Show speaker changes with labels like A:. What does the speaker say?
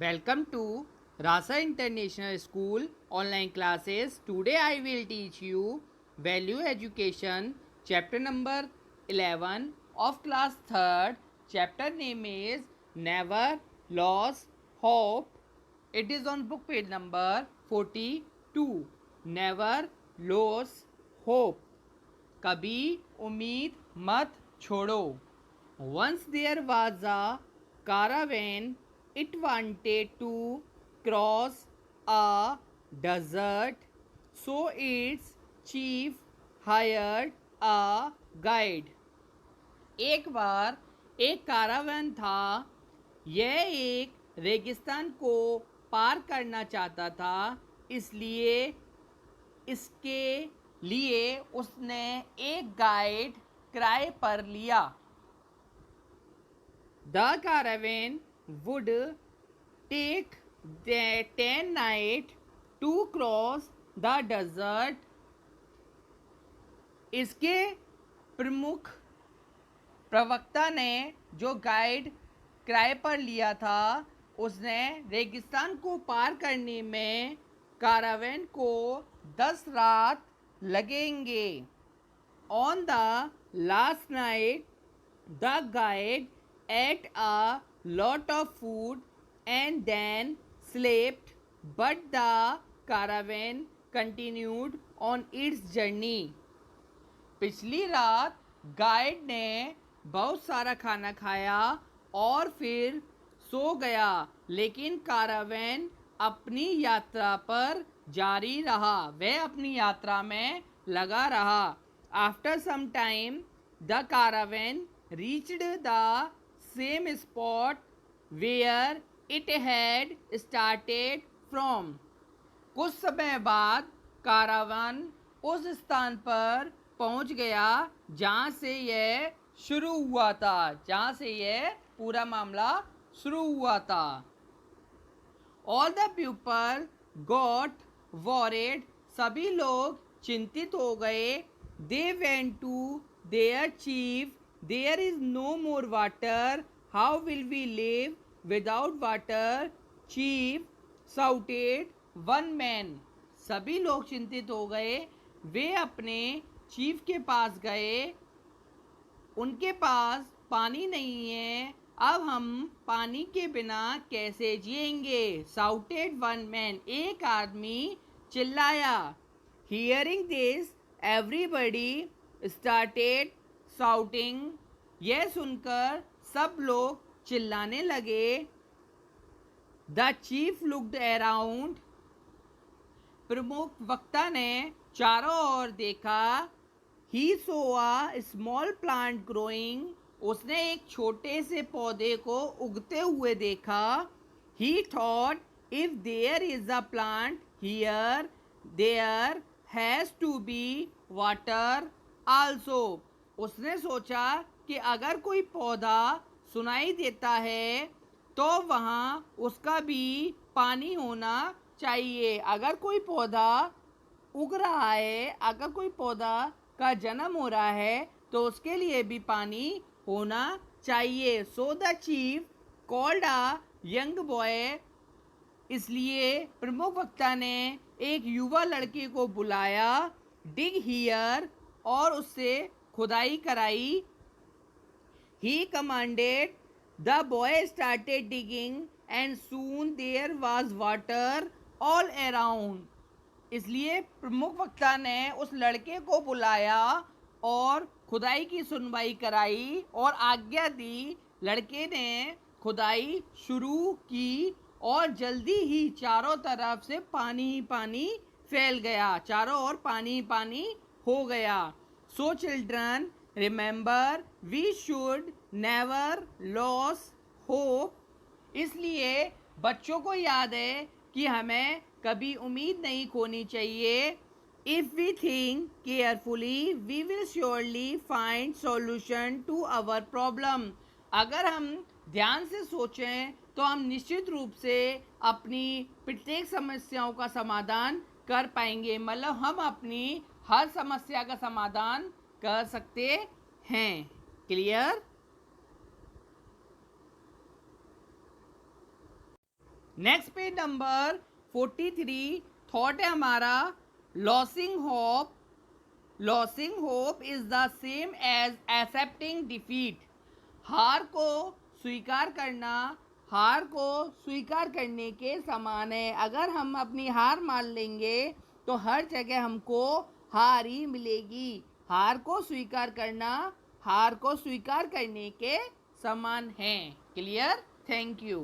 A: Welcome to Rasa International School online classes. Today I will teach you Value Education chapter number 11 of class 3rd. Chapter name is Never Lose Hope. It is on book page number 42. Never lose hope. कभी उम्मीद मत छोड़ो. Once there was a caravan. It wanted to cross a desert, so its chief hired a guide. एक बार एक कारावान था. यह एक रेगिस्तान को पार करना चाहता था, इसलिए इसके लिए उसने एक गाइड किराए पर लिया. The caravan would take the 10 nights to cross the desert. इसके प्रमुख प्रवक्ता ने जो गाइड किराए पर लिया था, उसने रेगिस्तान को पार करने में कारावान को 10 रात लगेंगे. On the last night, the guide ate a lot of food and then slept, but the caravan continued on its journey. पिछली रात गाइड ने बहुत सारा खाना खाया और फिर सो गया, लेकिन कारावान अपनी यात्रा पर जारी रहा. वह अपनी यात्रा में लगा रहा. After some time, the caravan reached the same spot where it had started from. कुछ समय बाद कारावान उस स्थान पर पहुंच गया जहां से यह शुरू हुआ था, जहां से यह पूरा मामला शुरू हुआ था. All the people got worried. सभी लोग चिंतित हो गए. They went to their chief. There is no more water. How will we live without water? Chief shouted one man. सभी लोग चिंतित हो गए. वे अपने चीफ के पास गए. उनके पास पानी नहीं है. अब हम पानी के बिना कैसे जिएंगे? Shouted one man. एक आदमी चिल्लाया. Hearing this, everybody started shouting. यह सुनकर सब लोग चिल्लाने लगे. The chief looked around. प्रमुख वक्ता ने चारों ओर देखा. He saw a small plant growing. उसने एक छोटे से पौधे को उगते हुए देखा. He thought, if there is a plant here, there has to be water also. उसने सोचा कि अगर कोई पौधा सुनाई देता है तो वहाँ उसका भी पानी होना चाहिए. अगर कोई पौधा उग रहा है, अगर कोई पौधा का जन्म हो रहा है तो उसके लिए भी पानी होना चाहिए. So the chief called a young boy. इसलिए प्रमुख वक्ता ने एक युवा लड़के को बुलाया. डिग हियर. और उससे खुदाई कराई. He commanded. The boy started digging and soon there was water all around. इसलिए प्रमुख वक्ता ने उस लड़के को बुलाया और खुदाई की सुनवाई कराई और आज्ञा दी. लड़के ने खुदाई शुरू की और जल्दी ही चारों तरफ से पानी ही पानी फैल गया. चारों ओर पानी ही पानी हो गया. So children, remember, we should never loss hope. इसलिए बच्चों को याद है कि हमें कभी उम्मीद नहीं खोनी चाहिए. If we think carefully we will surely find solution to our problem. अगर हम ध्यान से सोचें तो हम निश्चित रूप से अपनी प्रत्येक समस्याओं का समाधान कर पाएंगे. मतलब हम अपनी हर समस्या का समाधान कर सकते हैं. Clear? Next page number 43 thought है हमारा losing hope. Losing hope is the same as accepting defeat. हार को स्वीकार करना हार को स्वीकार करने के समान है। अगर हम अपनी हार मान लेंगे तो हर जगह हमको हार ही मिलेगी। हार को स्वीकार करना हार को स्वीकार करने के समान है। क्लियर? Thank you.